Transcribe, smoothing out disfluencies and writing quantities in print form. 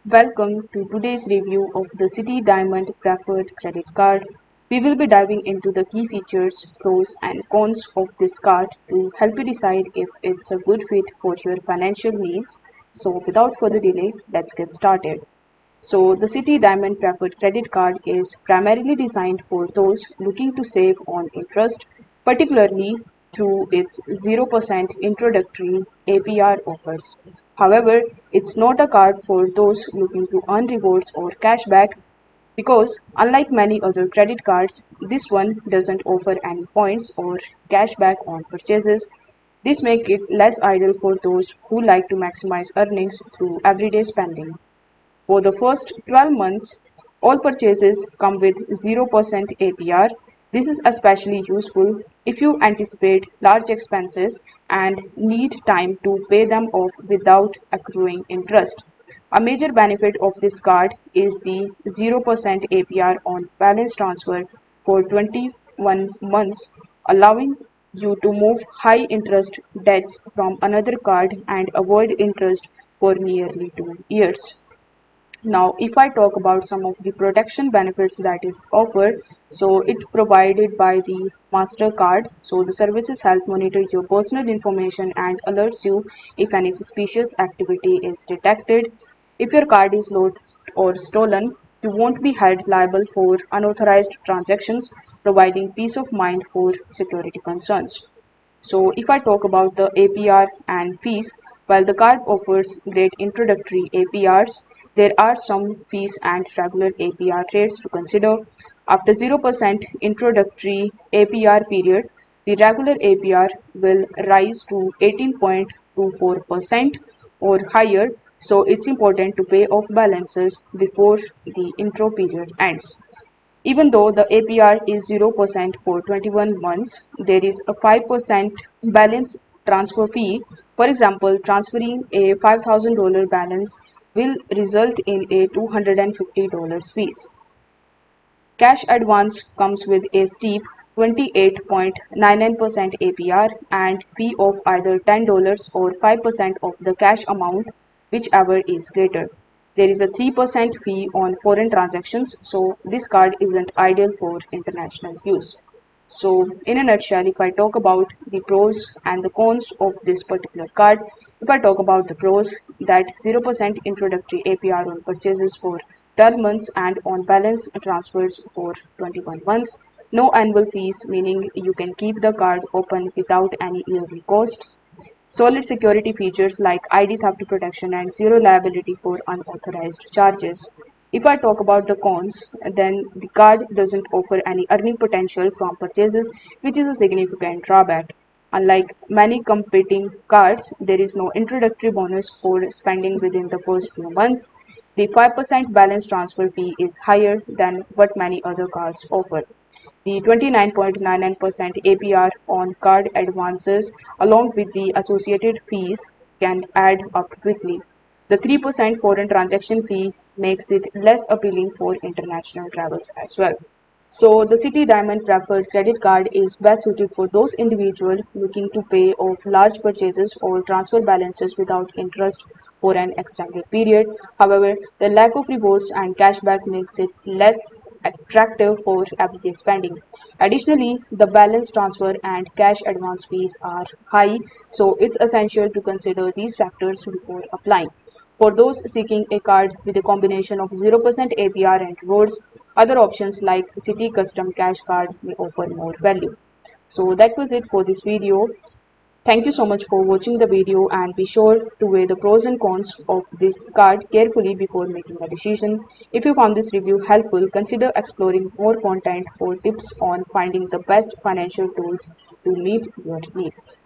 Welcome to today's review of the Citi Diamond Preferred Credit Card. We will be diving into the key features, pros, and cons of this card to help you decide if it's a good fit for your financial needs. So, without further delay, let's get started. So, the Citi Diamond Preferred Credit Card is primarily designed for those looking to save on interest, particularly through its 0% introductory APR offers. However, it's not a card for those looking to earn rewards or cashback because, unlike many other credit cards, this one doesn't offer any points or cashback on purchases. This makes it less ideal for those who like to maximize earnings through everyday spending. For the first 12 months, all purchases come with 0% APR. This is especially useful if you anticipate large expenses and need time to pay them off without accruing interest. A major benefit of this card is the 0% APR on balance transfer for 21 months, allowing you to move high interest debts from another card and avoid interest for nearly 2 years. Now, if I talk about some of the protection benefits that is offered, so it provided by the MasterCard. So the services help monitor your personal information and alerts you if any suspicious activity is detected. If your card is lost or stolen, you won't be held liable for unauthorized transactions, providing peace of mind for security concerns. So if I talk about the APR and fees, while the card offers great introductory APRs, there are some fees and regular APR rates to consider. After 0% introductory APR period, the regular APR will rise to 18.24% or higher, so it's important to pay off balances before the intro period ends. Even though the APR is 0% for 21 months, there is a 5% balance transfer fee. For example, transferring a $5,000 balance will result in a $250 fees. Cash advance comes with a steep 28.99% APR and fee of either $10 or 5% of the cash amount, whichever is greater. There is a 3% fee on foreign transactions, so this card isn't ideal for international use. So, in a nutshell, if I talk about the pros and the cons of this particular card, if I talk about the pros, that 0% introductory APR on purchases for 12 months and on balance transfers for 21 months, no annual fees, meaning you can keep the card open without any yearly costs, solid security features like ID theft protection and zero liability for unauthorized charges. If I talk about the cons, then the card doesn't offer any earning potential from purchases, which is a significant drawback. Unlike many competing cards, there is no introductory bonus for spending within the first few months. The 5% balance transfer fee is higher than what many other cards offer. The 29.99% APR on card advances, along with the associated fees, can add up quickly. The 3% foreign transaction fee makes it less appealing for international travels as well. So, the Citi Diamond Preferred Credit Card is best suited for those individuals looking to pay off large purchases or transfer balances without interest for an extended period. However, the lack of rewards and cashback makes it less attractive for everyday spending. Additionally, the balance transfer and cash advance fees are high, so it's essential to consider these factors before applying. For those seeking a card with a combination of 0% APR and rewards, other options like Citi Custom Cash Card may offer more value. So that was it for this video. Thank you so much for watching the video and be sure to weigh the pros and cons of this card carefully before making a decision. If you found this review helpful, consider exploring more content for tips on finding the best financial tools to meet your needs.